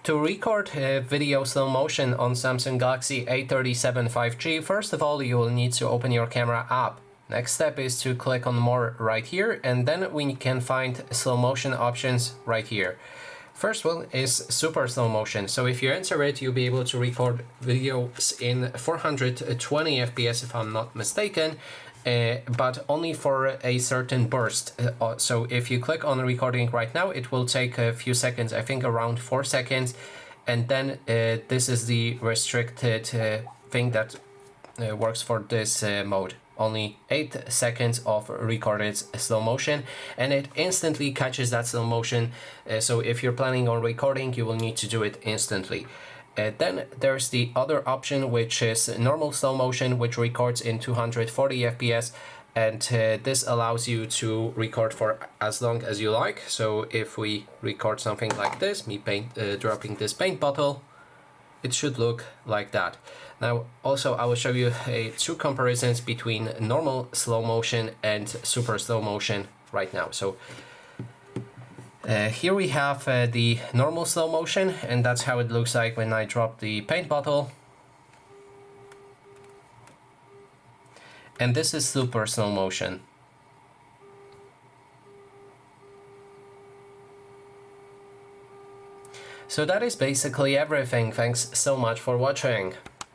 To record video slow motion on Samsung Galaxy A37 5G, first of all, you will need to open your camera app. Next step is to click on More right here, and then we can find slow motion options right here. First one is super slow motion. So if you enter it, you'll be able to record videos in 420 FPS if I'm not mistaken, but only for a certain burst. So if you click on recording right now, it will take a few seconds, I think around 4 seconds, and then this is the restricted thing that works for this mode. Only 8 seconds of recorded slow motion, and it instantly catches that slow motion. So if you're planning on recording, you will need to do it instantly. Then there's the other option, which is normal slow motion, which records in 240 FPS, and this allows you to record for as long as you like. So if we record something like this, me dropping this paint bottle, it should look like that. Now also I will show you two comparisons between normal slow motion and super slow motion right now. So here we have the normal slow motion, and that's how it looks like when I drop the paint bottle. And this is super slow motion. So that is basically everything. Thanks so much for watching.